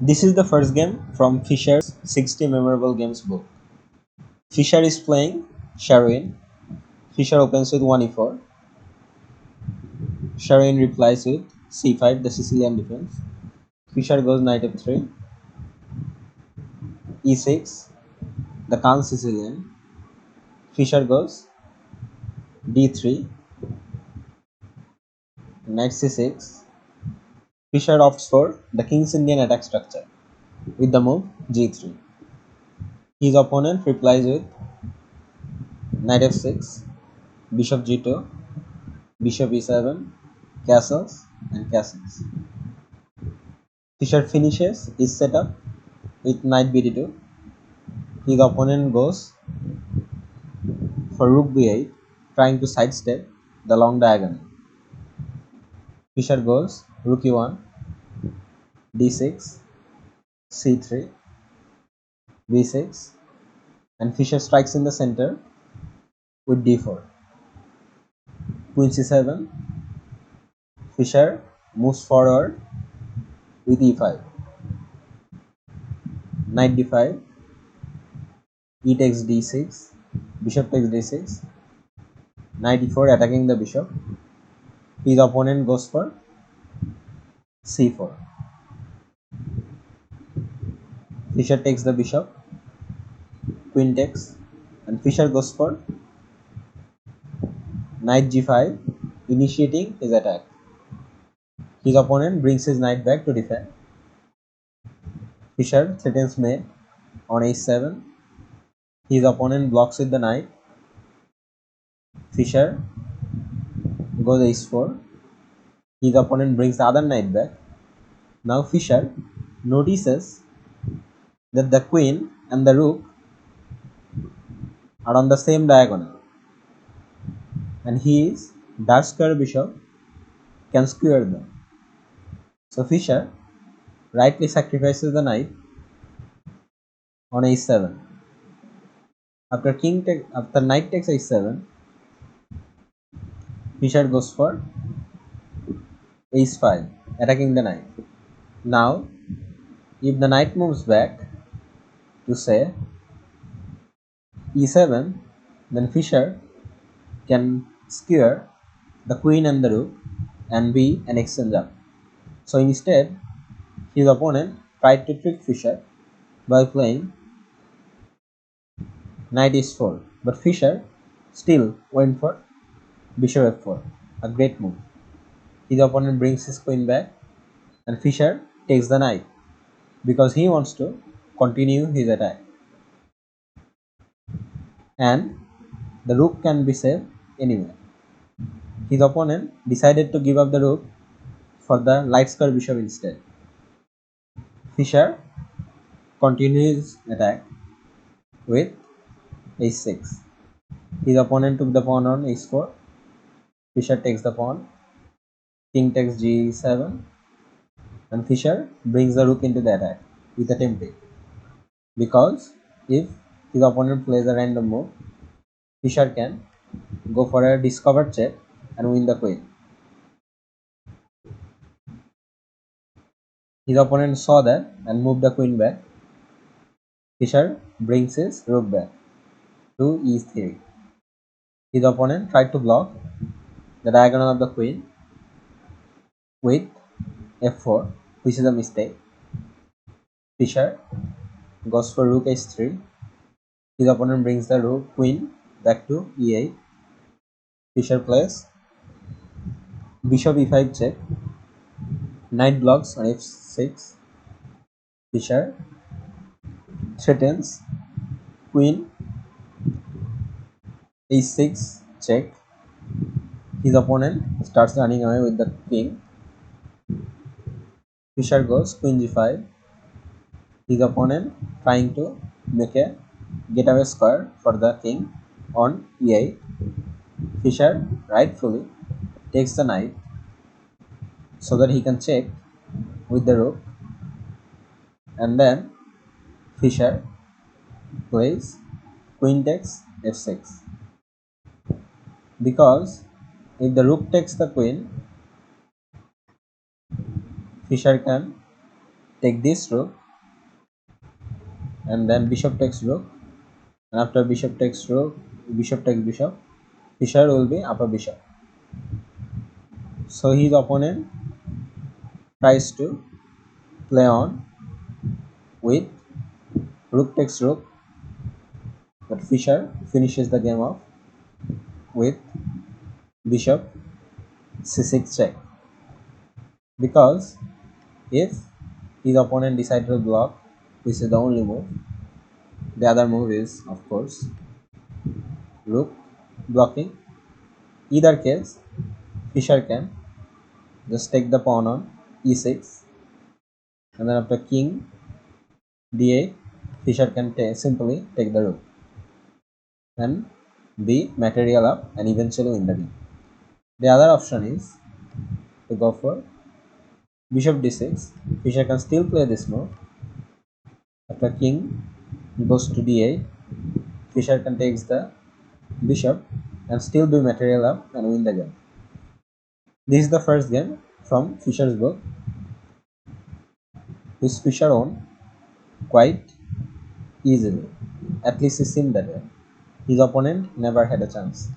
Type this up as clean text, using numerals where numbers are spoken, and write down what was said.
This is the first game from Fischer's 60 Memorable Games book. Fischer is playing Sharon. Fischer opens with 1 e4. Sharon replies with c5, the Sicilian defense. Fischer goes knight f3, e6, the calm Sicilian. Fischer goes d3, knight c6. Fischer opts for the King's Indian attack structure with the move g3. His opponent replies with knight f6, bishop g2, bishop e7, castles and castles. Fischer finishes his setup with knight bd2. His opponent goes for rook b8, trying to sidestep the long diagonal. Fischer goes rook e1, d6, c3, b6, and Fischer strikes in the center with d4. Queen c7. Fischer moves forward with e5. Knight d5, e takes d6, bishop takes d6, knight e4 attacking the bishop. His opponent goes for c4. Fischer takes the bishop, queen takes, and Fischer goes for knight g5, initiating his attack. His opponent brings his knight back to defend. Fischer threatens mate on h7. His opponent blocks with the knight. Fischer goes h4. His opponent brings the other knight back. Now Fischer notices that the queen and the rook are on the same diagonal, and his dark square bishop can square them. So Fischer rightly sacrifices the knight on h7. After knight takes h7, Fischer goes for h5, attacking the knight. Now, if the knight moves back to say e7, then Fischer can skewer the queen and the rook and be an exchange up. So instead, his opponent tried to trick Fischer by playing knight h4, but Fischer still went for bishop f4, a great move. His opponent brings his queen back and Fischer takes the knight because he wants to continue his attack. And the rook can be saved anywhere. His opponent decided to give up the rook for the light square bishop instead. Fischer continued his attack with h6. His opponent took the pawn on h4. Fischer takes the pawn. King takes g7. And Fischer brings the rook into the attack with a template. Because if his opponent plays a random move, Fischer can go for a discovered check and win the queen. His opponent saw that and moved the queen back. Fischer brings his rook back to e3. His opponent tried to block the diagonal of the queen with f4, which is a mistake. Fischer goes for rook h3. His opponent brings the rook queen back to e8. Fischer plays bishop e5 check. Knight blocks on f6. Fischer threatens queen h6 check. His opponent starts running away with the king. Fischer goes queen g5. His opponent trying to make a getaway square for the king on e8. Fischer rightfully takes the knight so that he can check with the rook, and then Fischer plays queen takes f6 because if the rook takes the queen, Fischer can take this rook, and then bishop takes rook, and after bishop takes rook, bishop takes bishop, Fischer will be upper bishop. So his opponent tries to play on with rook takes rook, but Fischer finishes the game off with bishop c6 check, because if his opponent decides to block, which is the only move, the other move is of course rook blocking. Either case, Fischer can just take the pawn on e6, and then after king d8, Fischer can simply take the rook and be material up and eventually win the game. The other option is to go for bishop d6. Fischer can still play this move. After king goes to d8, Fischer can take the bishop and still be material up and win the game. This is the first game from Fischer's book, which Fischer won quite easily. At least it seemed that way. His opponent never had a chance.